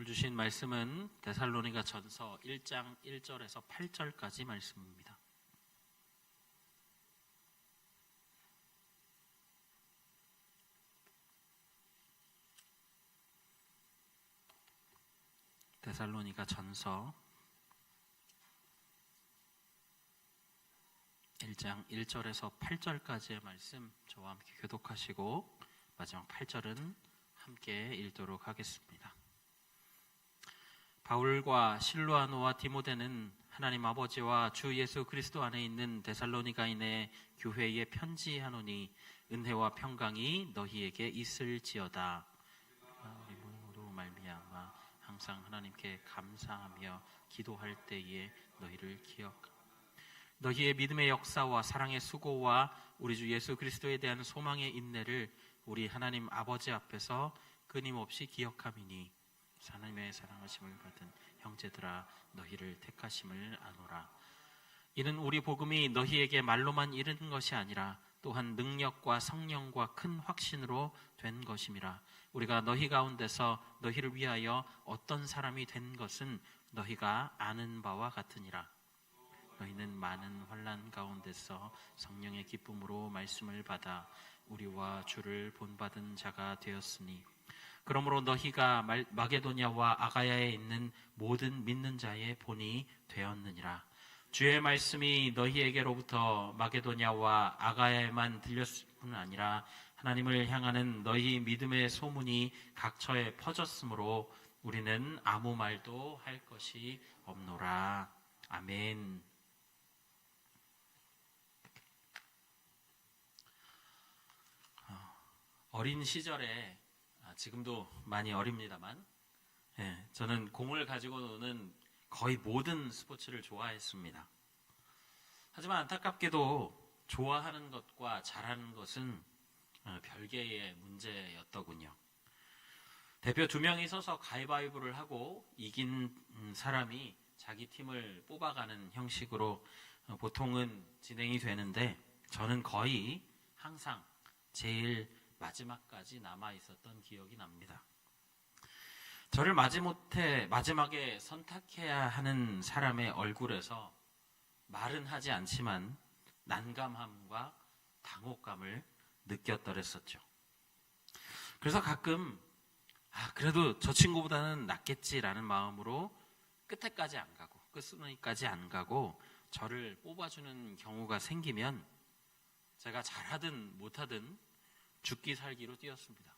오늘 주신 말씀은 데살로니가 전서 1장 1절에서 8절까지 말씀입니다. 데살로니가 전서 1장 1절에서 8절까지의 말씀 저와 함께 교독하시고 마지막 8절은 함께 읽도록 하겠습니다. 바울과 실루아노와 디모데는 하나님 아버지와 주 예수 그리스도 안에 있는 데살로니가인의 교회에 편지하노니 은혜와 평강이 너희에게 있을지어다. 우리 모두 말미암아 항상 하나님께 감사하며 기도할 때에 너희를 기억하라. 너희의 믿음의 역사와 사랑의 수고와 우리 주 예수 그리스도에 대한 소망의 인내를 우리 하나님 아버지 앞에서 끊임없이 기억함이니 하나님의 사랑하심을 받은 형제들아 너희를 택하심을 아노라. 이는 우리 복음이 너희에게 말로만 이르는 것이 아니라 또한 능력과 성령과 큰 확신으로 된 것임이라. 우리가 너희 가운데서 너희를 위하여 어떤 사람이 된 것은 너희가 아는 바와 같으니라. 너희는 많은 환난 가운데서 성령의 기쁨으로 말씀을 받아 우리와 주를 본받은 자가 되었으니 그러므로 너희가 마게도냐와 아가야에 있는 모든 믿는 자의 본이 되었느니라. 주의 말씀이 너희에게로부터 마게도냐와 아가야에만 들렸을 뿐 아니라 하나님을 향하는 너희 믿음의 소문이 각처에 퍼졌으므로 우리는 아무 말도 할 것이 없노라. 아멘. 어린 시절에 지금도 많이 어립니다만 저는 공을 가지고 노는 거의 모든 스포츠를 좋아했습니다. 하지만 안타깝게도 좋아하는 것과 잘하는 것은 별개의 문제였더군요. 대표 2명이 서서 가위바위보를 하고 이긴 사람이 자기 팀을 뽑아가는 형식으로 보통은 진행이 되는데 저는 거의 항상 제일 마지막까지 남아 있었던 기억이 납니다. 저를 마지막에 선택해야 하는 사람의 얼굴에서 말은 하지 않지만 난감함과 당혹감을 느꼈더랬었죠. 그래서 가끔 그래도 저 친구보다는 낫겠지라는 마음으로 끝순위까지 안 가고 저를 뽑아주는 경우가 생기면 제가 잘하든 못하든 죽기 살기로 뛰었습니다.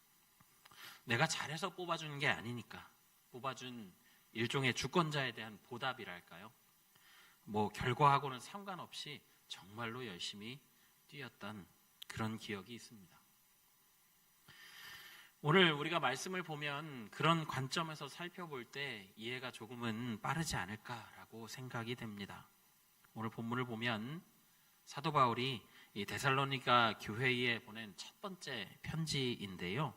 내가 잘해서 뽑아주는 게 아니니까 뽑아준 일종의 주권자에 대한 보답이랄까요? 결과하고는 상관없이 정말로 열심히 뛰었던 그런 기억이 있습니다. 오늘 우리가 말씀을 보면 그런 관점에서 살펴볼 때 이해가 조금은 빠르지 않을까라고 생각이 됩니다. 오늘 본문을 보면 사도 바울이 이 데살로니가 교회에 보낸 첫 번째 편지인데요.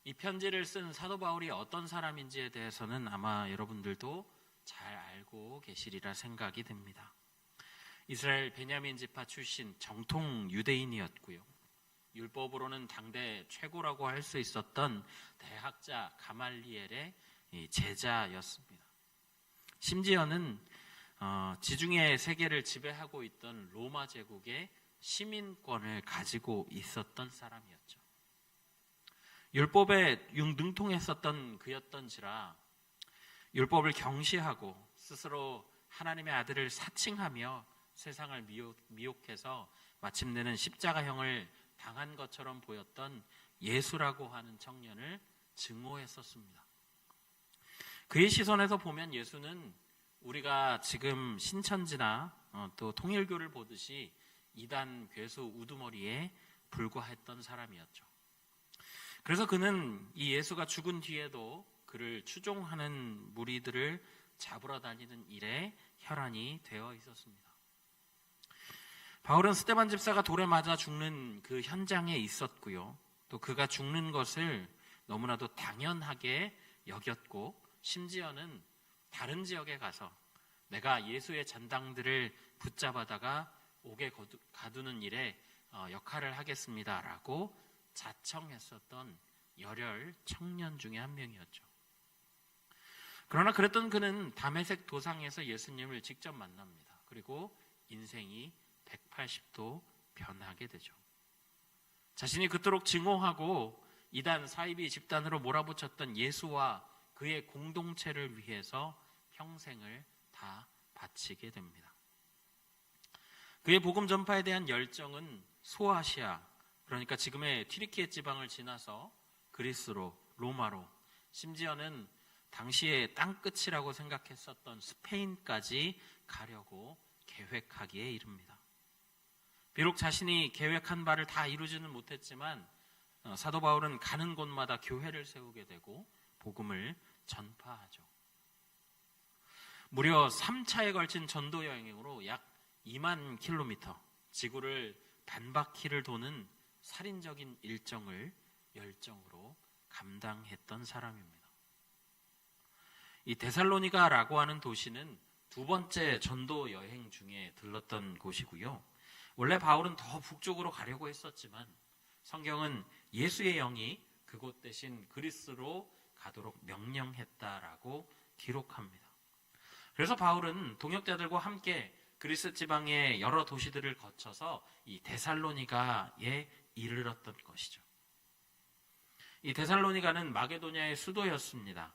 이 편지를 쓴 사도 바울이 어떤 사람인지에 대해서는 아마 여러분들도 잘 알고 계시리라 생각이 됩니다. 이스라엘 베냐민 지파 출신 정통 유대인이었고요. 율법으로는 당대 최고라고 할 수 있었던 대학자 가말리엘의 제자였습니다. 심지어는 지중해 세계를 지배하고 있던 로마 제국의 시민권을 가지고 있었던 사람이었죠. 율법에 능통했었던 그였던지라 율법을 경시하고 스스로 하나님의 아들을 사칭하며 세상을 미혹해서 마침내는 십자가형을 당한 것처럼 보였던 예수라고 하는 청년을 증오했었습니다. 그의 시선에서 보면 예수는 우리가 지금 신천지나 또 통일교를 보듯이 이단 괴수 우두머리에 불과했던 사람이었죠. 그래서 그는 이 예수가 죽은 뒤에도 그를 추종하는 무리들을 잡으러 다니는 일에 혈안이 되어 있었습니다. 바울은 스데반 집사가 돌에 맞아 죽는 그 현장에 있었고요. 또 그가 죽는 것을 너무나도 당연하게 여겼고 심지어는 다른 지역에 가서 내가 예수의 잔당들을 붙잡아다가 옥에 가두는 일에 역할을 하겠습니다라고 자청했었던 열혈 청년 중에 한 명이었죠. 그러나 그랬던 그는 다메섹 도상에서 예수님을 직접 만납니다. 그리고 인생이 180도 변하게 되죠. 자신이 그토록 증오하고 이단 사이비 집단으로 몰아붙였던 예수와 그의 공동체를 위해서 평생을 다 바치게 됩니다. 그의 복음 전파에 대한 열정은 소아시아, 그러니까 지금의 튀르키예 지방을 지나서 그리스로, 로마로, 심지어는 당시에 땅끝이라고 생각했었던 스페인까지 가려고 계획하기에 이릅니다. 비록 자신이 계획한 바를 다 이루지는 못했지만 사도 바울은 가는 곳마다 교회를 세우게 되고 복음을 전파하죠. 무려 3차에 걸친 전도 여행으로 약 2만 킬로미터, 지구를 반바퀴를 도는 살인적인 일정을 열정으로 감당했던 사람입니다. 이 데살로니가라고 하는 도시는 두 번째 전도 여행 중에 들렀던 곳이고요. 원래 바울은 더 북쪽으로 가려고 했었지만 성경은 예수의 영이 그곳 대신 그리스로 가도록 명령했다라고 기록합니다. 그래서 바울은 동역자들과 함께 그리스 지방의 여러 도시들을 거쳐서 이 데살로니가에 이르렀던 것이죠. 이 데살로니가는 마게도냐의 수도였습니다.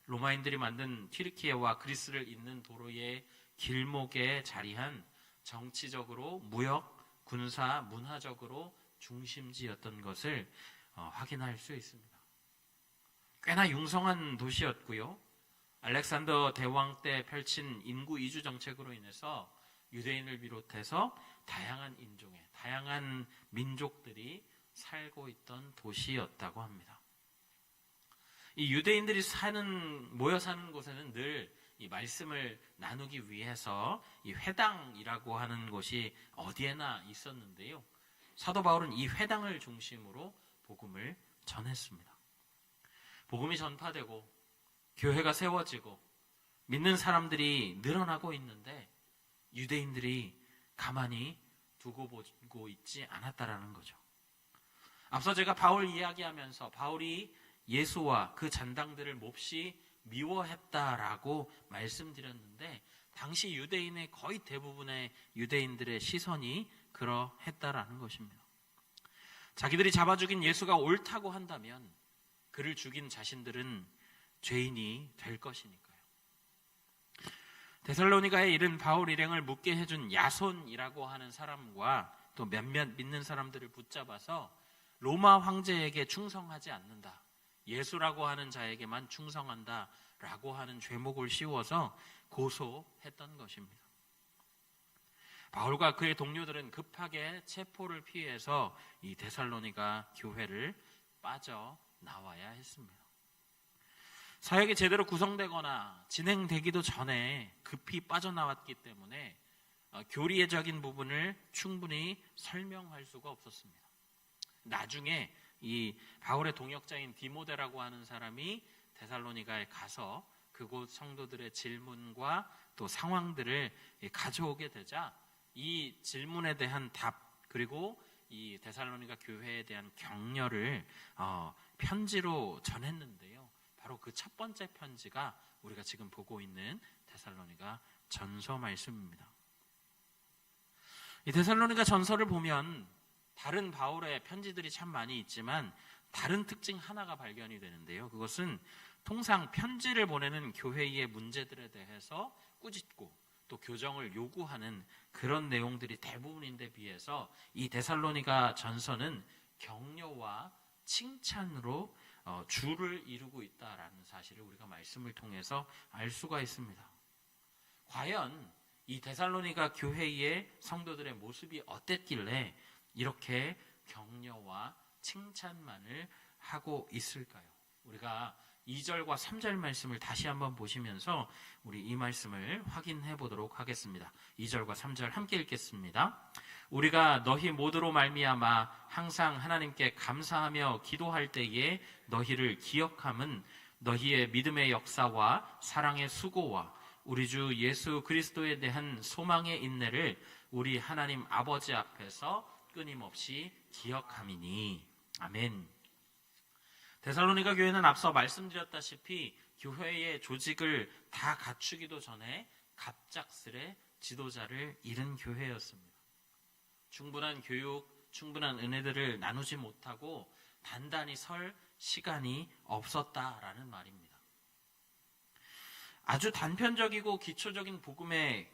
로마인들이 만든 튀르키예와 그리스를 잇는 도로의 길목에 자리한 정치적으로, 무역, 군사, 문화적으로 중심지였던 것을 확인할 수 있습니다. 꽤나 융성한 도시였고요. 알렉산더 대왕 때 펼친 인구 이주 정책으로 인해서 유대인을 비롯해서 다양한 인종의, 다양한 민족들이 살고 있던 도시였다고 합니다. 이 유대인들이 모여 사는 곳에는 늘 이 말씀을 나누기 위해서 이 회당이라고 하는 곳이 어디에나 있었는데요. 사도 바울은 이 회당을 중심으로 복음을 전했습니다. 복음이 전파되고 교회가 세워지고 믿는 사람들이 늘어나고 있는데 유대인들이 가만히 두고 보고 있지 않았다라는 거죠. 앞서 제가 바울 이야기하면서 바울이 예수와 그 잔당들을 몹시 미워했다라고 말씀드렸는데 당시 유대인의 거의 대부분의 유대인들의 시선이 그러했다라는 것입니다. 자기들이 잡아 죽인 예수가 옳다고 한다면 그를 죽인 자신들은 죄인이 될 것이니까요. 데살로니가에 이른 바울 일행을 묻게 해준 야손이라고 하는 사람과 또 몇몇 믿는 사람들을 붙잡아서 로마 황제에게 충성하지 않는다, 예수라고 하는 자에게만 충성한다라고 하는 죄목을 씌워서 고소했던 것입니다. 바울과 그의 동료들은 급하게 체포를 피해서 이 데살로니가 교회를 빠져나와야 했습니다. 사역이 제대로 구성되거나 진행되기도 전에 급히 빠져나왔기 때문에 교리적인 부분을 충분히 설명할 수가 없었습니다. 나중에 이 바울의 동역자인 디모데라고 하는 사람이 데살로니가에 가서 그곳 성도들의 질문과 또 상황들을 가져오게 되자 이 질문에 대한 답, 그리고 이 데살로니가 교회에 대한 격려를 편지로 전했는데요. 바로 그 첫 번째 편지가 우리가 지금 보고 있는 데살로니가 전서 말씀입니다. 이 데살로니가 전서를 보면 다른 바울의 편지들이 참 많이 있지만 다른 특징 하나가 발견이 되는데요. 그것은 통상 편지를 보내는 교회의 문제들에 대해서 꾸짖고 또 교정을 요구하는 그런 내용들이 대부분인데 비해서 이 데살로니가 전서는 격려와 칭찬으로 주를 이루고 있다라는 사실을 우리가 말씀을 통해서 알 수가 있습니다. 과연 이 데살로니가 교회의 성도들의 모습이 어땠길래 이렇게 격려와 칭찬만을 하고 있을까요? 우리가 2절과 3절 말씀을 다시 한번 보시면서 우리 이 말씀을 확인해 보도록 하겠습니다. 2절과 3절 함께 읽겠습니다. 우리가 너희 모두로 말미암아 항상 하나님께 감사하며 기도할 때에 너희를 기억함은 너희의 믿음의 역사와 사랑의 수고와 우리 주 예수 그리스도에 대한 소망의 인내를 우리 하나님 아버지 앞에서 끊임없이 기억함이니. 아멘. 데살로니가 교회는 앞서 말씀드렸다시피 교회의 조직을 다 갖추기도 전에 갑작스레 지도자를 잃은 교회였습니다. 충분한 교육, 충분한 은혜들을 나누지 못하고 단단히 설 시간이 없었다라는 말입니다. 아주 단편적이고 기초적인 복음에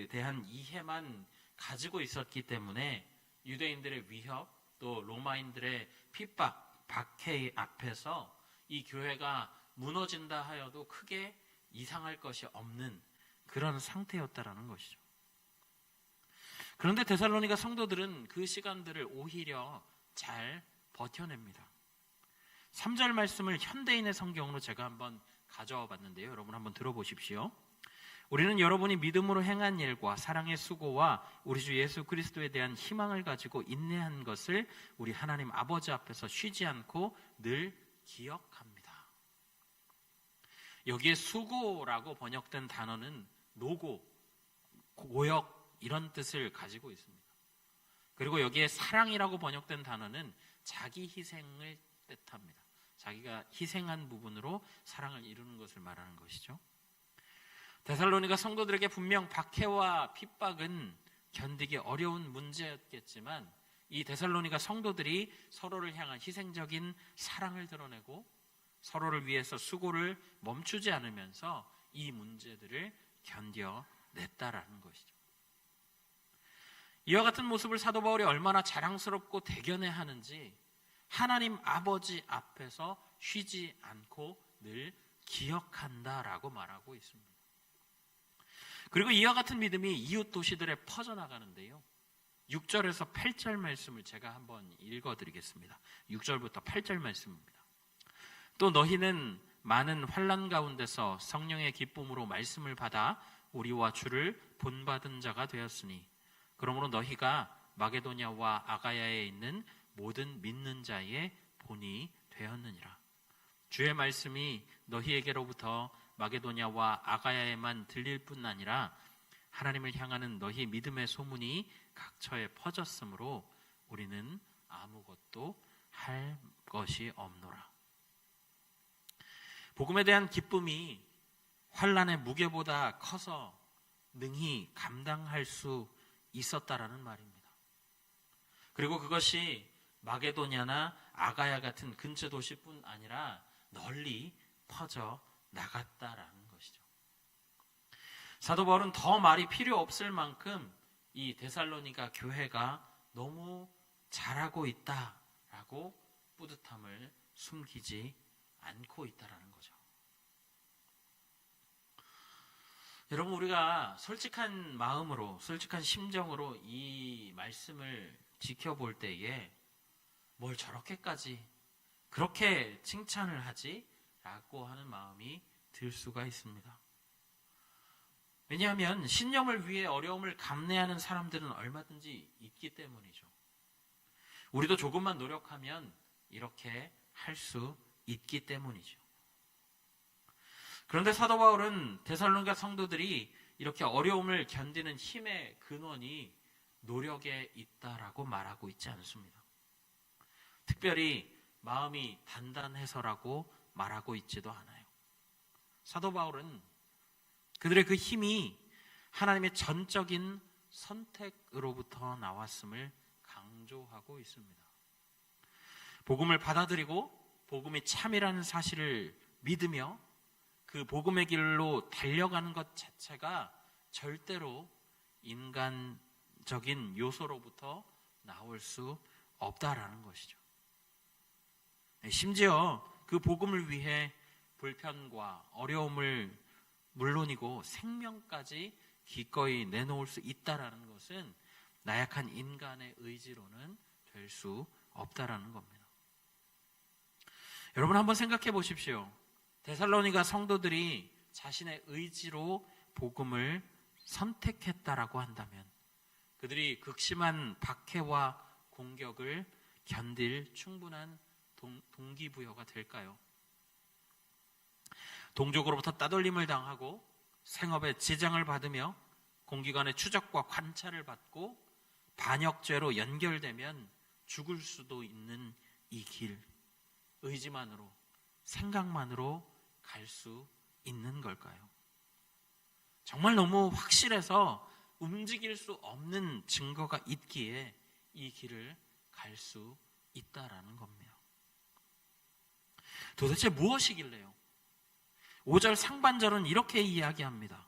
대한 이해만 가지고 있었기 때문에 유대인들의 위협, 또 로마인들의 핍박, 박해 앞에서 이 교회가 무너진다 하여도 크게 이상할 것이 없는 그런 상태였다라는 것이죠. 그런데 데살로니가 성도들은 그 시간들을 오히려 잘 버텨냅니다. 3절 말씀을 현대인의 성경으로 제가 한번 가져와 봤는데요. 여러분 한번 들어보십시오. 우리는 여러분이 믿음으로 행한 일과 사랑의 수고와 우리 주 예수 그리스도에 대한 희망을 가지고 인내한 것을 우리 하나님 아버지 앞에서 쉬지 않고 늘 기억합니다. 여기에 수고라고 번역된 단어는 노고, 고역 이런 뜻을 가지고 있습니다. 그리고 여기에 사랑이라고 번역된 단어는 자기 희생을 뜻합니다. 자기가 희생한 부분으로 사랑을 이루는 것을 말하는 것이죠. 데살로니가 성도들에게 분명 박해와 핍박은 견디기 어려운 문제였겠지만 이 데살로니가 성도들이 서로를 향한 희생적인 사랑을 드러내고 서로를 위해서 수고를 멈추지 않으면서 이 문제들을 견뎌냈다라는 것이죠. 이와 같은 모습을 사도 바울이 얼마나 자랑스럽고 대견해 하는지 하나님 아버지 앞에서 쉬지 않고 늘 기억한다라고 말하고 있습니다. 그리고 이와 같은 믿음이 이웃 도시들에 퍼져나가는데요. 6절에서 8절 말씀을 제가 한번 읽어드리겠습니다. 6절부터 8절 말씀입니다. 또 너희는 많은 환난 가운데서 성령의 기쁨으로 말씀을 받아 우리와 주를 본받은 자가 되었으니 그러므로 너희가 마게도냐와 아가야에 있는 모든 믿는 자의 본이 되었느니라. 주의 말씀이 너희에게로부터 마게도냐와 아가야에만 들릴 뿐 아니라 하나님을 향하는 너희 믿음의 소문이 각처에 퍼졌으므로 우리는 아무것도 할 것이 없노라. 복음에 대한 기쁨이 환난의 무게보다 커서 능히 감당할 수 있었다라는 말입니다. 그리고 그것이 마게도냐나 아가야 같은 근처 도시뿐 아니라 널리 퍼져 나갔다라는 것이죠. 사도 바울은 더 말이 필요 없을 만큼 이 데살로니가 교회가 너무 잘하고 있다라고 뿌듯함을 숨기지 않고 있다라는 거죠. 여러분, 우리가 솔직한 마음으로, 솔직한 심정으로 이 말씀을 지켜볼 때에 뭘 저렇게까지 그렇게 칭찬을 하지? 라고 하는 마음이 들 수가 있습니다. 왜냐하면 신념을 위해 어려움을 감내하는 사람들은 얼마든지 있기 때문이죠. 우리도 조금만 노력하면 이렇게 할 수 있기 때문이죠. 그런데 사도 바울은 데살로니가 성도들이 이렇게 어려움을 견디는 힘의 근원이 노력에 있다라고 말하고 있지 않습니다. 특별히 마음이 단단해서라고 말하고 있지도 않아요. 사도 바울은 그들의 그 힘이 하나님의 전적인 선택으로부터 나왔음을 강조하고 있습니다. 복음을 받아들이고 복음이 참이라는 사실을 믿으며 그 복음의 길로 달려가는 것 자체가 절대로 인간적인 요소로부터 나올 수 없다라는 것이죠. 심지어 그 복음을 위해 불편과 어려움을 물론이고 생명까지 기꺼이 내놓을 수 있다라는 것은 나약한 인간의 의지로는 될 수 없다라는 겁니다. 여러분 한번 생각해 보십시오. 데살로니가 성도들이 자신의 의지로 복음을 선택했다라고 한다면 그들이 극심한 박해와 공격을 견딜 충분한 동기부여가 될까요? 동족으로부터 따돌림을 당하고 생업에 지장을 받으며 공기관의 추적과 관찰을 받고 반역죄로 연결되면 죽을 수도 있는 이 길, 의지만으로 생각만으로 갈 수 있는 걸까요? 정말 너무 확실해서 움직일 수 없는 증거가 있기에 이 길을 갈 수 있다라는 겁니다. 도대체 무엇이길래요? 5절 상반절은 이렇게 이야기합니다.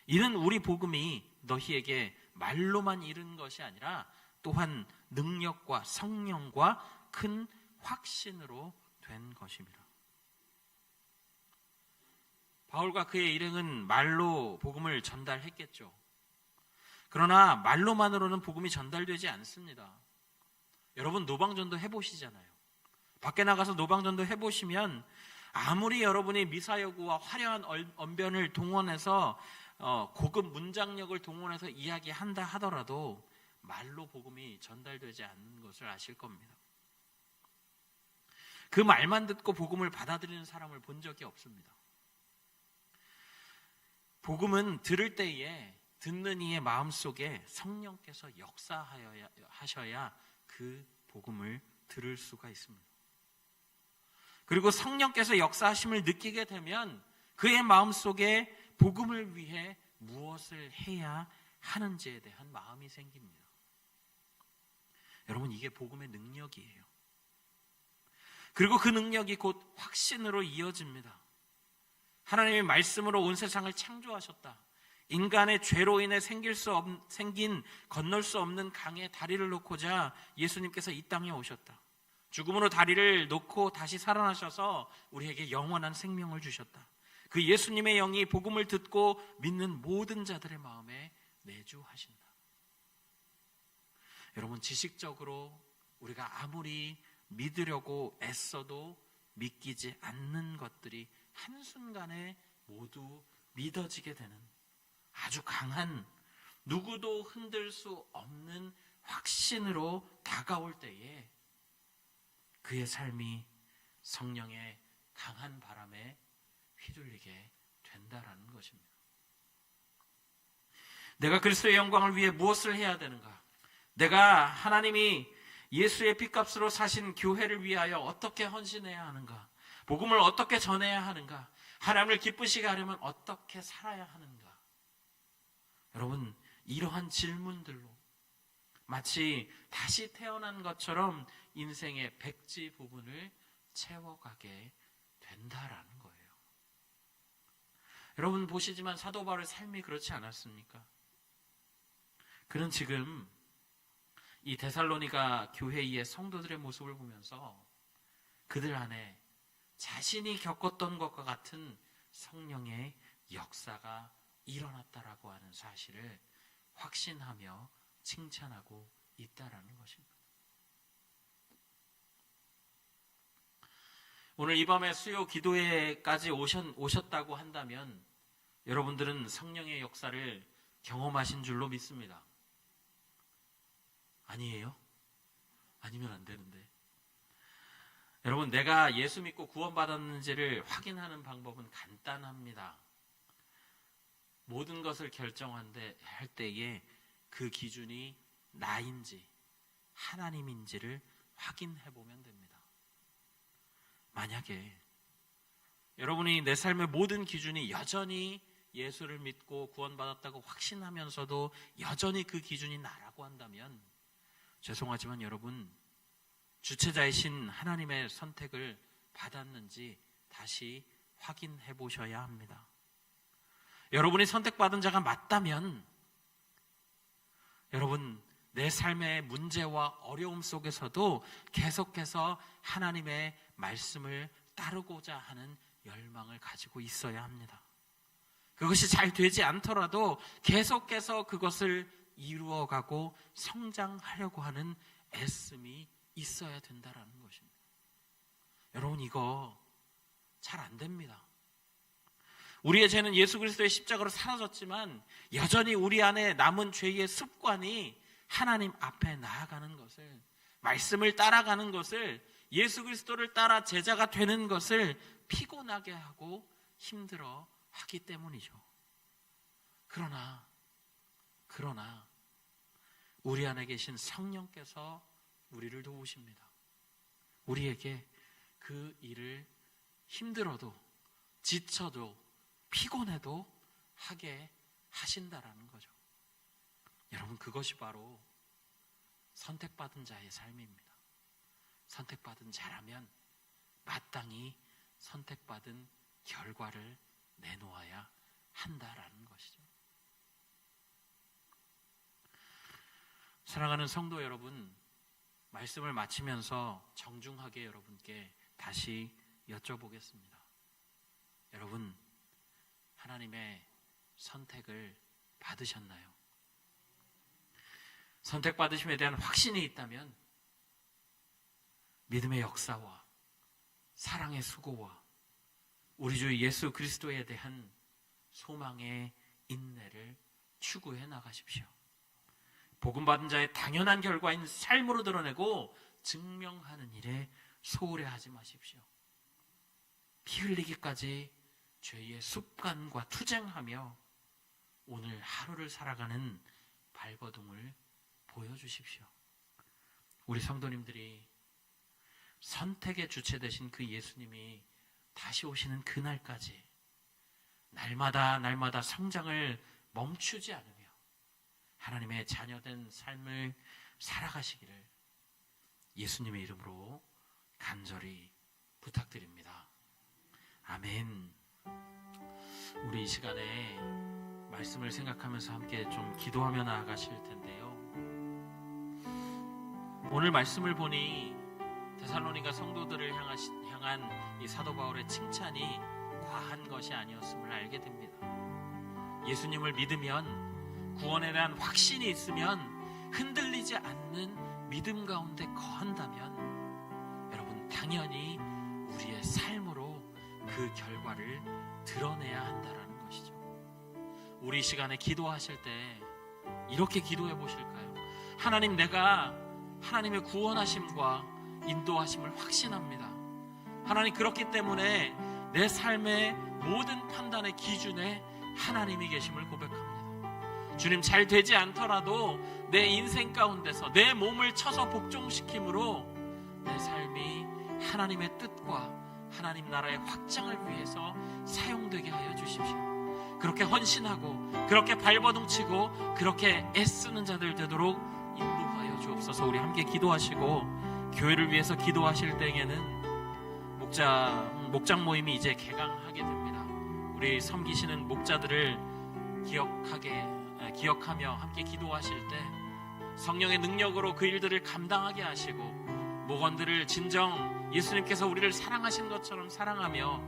이는 우리 복음이 너희에게 말로만 이른 것이 아니라 또한 능력과 성령과 큰 확신으로 된 것입니다. 바울과 그의 일행은 말로 복음을 전달했겠죠. 그러나 말로만으로는 복음이 전달되지 않습니다. 여러분 노방전도 해보시잖아요. 밖에 나가서 노방전도 해보시면 아무리 여러분이 미사여구와 화려한 언변을 동원해서 고급 문장력을 동원해서 이야기한다 하더라도 말로 복음이 전달되지 않는 것을 아실 겁니다. 그 말만 듣고 복음을 받아들이는 사람을 본 적이 없습니다. 복음은 들을 때에 듣는 이의 마음속에 성령께서 역사하셔야 그 복음을 들을 수가 있습니다. 그리고 성령께서 역사하심을 느끼게 되면 그의 마음속에 복음을 위해 무엇을 해야 하는지에 대한 마음이 생깁니다. 여러분, 이게 복음의 능력이에요. 그리고 그 능력이 곧 확신으로 이어집니다. 하나님의 말씀으로 온 세상을 창조하셨다. 인간의 죄로 인해 생긴 건널 수 없는 강에 다리를 놓고자 예수님께서 이 땅에 오셨다. 죽음으로 다리를 놓고 다시 살아나셔서 우리에게 영원한 생명을 주셨다. 그 예수님의 영이 복음을 듣고 믿는 모든 자들의 마음에 내주하신다. 여러분, 지식적으로 우리가 아무리 믿으려고 애써도 믿기지 않는 것들이 한순간에 모두 믿어지게 되는 아주 강한, 누구도 흔들 수 없는 확신으로 다가올 때에 그의 삶이 성령의 강한 바람에 휘둘리게 된다라는 것입니다. 내가 그리스도의 영광을 위해 무엇을 해야 되는가? 내가 하나님이 예수의 피값으로 사신 교회를 위하여 어떻게 헌신해야 하는가? 복음을 어떻게 전해야 하는가? 하나님을 기쁘시게 하려면 어떻게 살아야 하는가? 여러분, 이러한 질문들로 마치 다시 태어난 것처럼 인생의 백지 부분을 채워가게 된다라는 거예요. 여러분 보시지만 사도 바울의 삶이 그렇지 않았습니까? 그는 지금 이 데살로니가 교회의 성도들의 모습을 보면서 그들 안에 자신이 겪었던 것과 같은 성령의 역사가 일어났다라고 하는 사실을 확신하며 칭찬하고 있다라는 것입니다. 오늘 이 밤에 수요 기도회까지 오셨다고 한다면 여러분들은 성령의 역사를 경험하신 줄로 믿습니다. 아니에요? 아니면 안 되는데. 여러분, 내가 예수 믿고 구원받았는지를 확인하는 방법은 간단합니다. 모든 것을 할 때에 그 기준이 나인지 하나님인지를 확인해 보면 됩니다. 만약에 여러분이 내 삶의 모든 기준이 여전히 예수를 믿고 구원받았다고 확신하면서도 여전히 그 기준이 나라고 한다면 죄송하지만 여러분, 주체자이신 하나님의 선택을 받았는지 다시 확인해 보셔야 합니다. 여러분이 선택받은 자가 맞다면 여러분, 내 삶의 문제와 어려움 속에서도 계속해서 하나님의 말씀을 따르고자 하는 열망을 가지고 있어야 합니다. 그것이 잘 되지 않더라도 계속해서 그것을 이루어가고 성장하려고 하는 애씀이 있어야 된다라는 것입니다. 여러분, 이거 잘 안 됩니다. 우리의 죄는 예수 그리스도의 십자가로 사라졌지만 여전히 우리 안에 남은 죄의 습관이 하나님 앞에 나아가는 것을, 말씀을 따라가는 것을, 예수 그리스도를 따라 제자가 되는 것을 피곤하게 하고 힘들어 하기 때문이죠. 그러나 우리 안에 계신 성령께서 우리를 도우십니다. 우리에게 그 일을 힘들어도 지쳐도 피곤해도 하게 하신다라는 거죠. 여러분, 그것이 바로 선택받은 자의 삶입니다. 선택받은 자라면 마땅히 선택받은 결과를 내놓아야 한다라는 것이죠. 사랑하는 성도 여러분, 말씀을 마치면서 정중하게 여러분께 다시 여쭤보겠습니다. 여러분, 하나님의 선택을 받으셨나요? 선택받으심에 대한 확신이 있다면 믿음의 역사와 사랑의 수고와 우리 주 예수 그리스도에 대한 소망의 인내를 추구해 나가십시오. 복음받은 자의 당연한 결과인 삶으로 드러내고 증명하는 일에 소홀히 하지 마십시오. 피 흘리기까지 죄의 습관과 투쟁하며 오늘 하루를 살아가는 발버둥을 보여주십시오. 우리 성도님들이 선택의 주체 되신 그 예수님이 다시 오시는 그날까지 날마다 성장을 멈추지 않으며 하나님의 자녀된 삶을 살아가시기를 예수님의 이름으로 간절히 부탁드립니다. 아멘. 우리 이 시간에 말씀을 생각하면서 함께 좀 기도하며 나아가실 텐데요. 오늘 말씀을 보니 데살로니가 성도들을 향한 이 사도 바울의 칭찬이 과한 것이 아니었음을 알게 됩니다. 예수님을 믿으면, 구원에 대한 확신이 있으면, 흔들리지 않는 믿음 가운데 거한다면 여러분, 당연히 우리의 삶으로 그 결과를 드러내야 한다라는 것이죠. 우리 시간에 기도하실 때 이렇게 기도해 보실까요? 하나님, 내가 하나님의 구원하심과 인도하심을 확신합니다. 하나님, 그렇기 때문에 내 삶의 모든 판단의 기준에 하나님이 계심을 고백합니다. 주님, 잘 되지 않더라도 내 인생 가운데서 내 몸을 쳐서 복종시킴으로 내 삶이 하나님의 뜻과 하나님 나라의 확장을 위해서 사용되게 하여 주십시오. 그렇게 헌신하고 그렇게 발버둥치고 그렇게 애쓰는 자들 되도록 인도하여 주옵소서. 우리 함께 기도하시고 교회를 위해서 기도하실 때에는 목장 모임이 이제 개강하게 됩니다. 우리 섬기시는 목자들을 기억하며 함께 기도하실 때 성령의 능력으로 그 일들을 감당하게 하시고 목원들을 진정 예수님께서 우리를 사랑하신 것처럼 사랑하며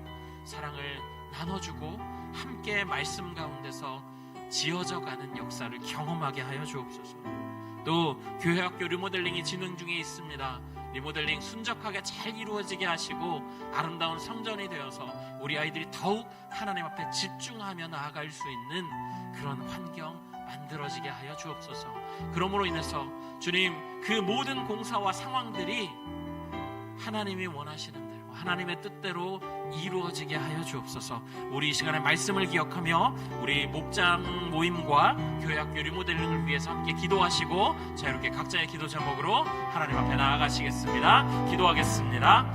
사랑을 나눠주고 함께 말씀 가운데서 지어져가는 역사를 경험하게 하여 주옵소서. 또 교회학교 리모델링이 진행 중에 있습니다. 리모델링 순적하게 잘 이루어지게 하시고 아름다운 성전이 되어서 우리 아이들이 더욱 하나님 앞에 집중하며 나아갈 수 있는 그런 환경 만들어지게 하여 주옵소서. 그러므로 인해서 주님, 그 모든 공사와 상황들이 하나님이 원하시는 대로 하나님의 뜻대로 이루어지게 하여 주옵소서. 우리 이 시간에 말씀을 기억하며 우리 목장 모임과 교회학교 리모델링을 위해서 함께 기도하시고 자유롭게 각자의 기도 제목으로 하나님 앞에 나아가시겠습니다. 기도하겠습니다.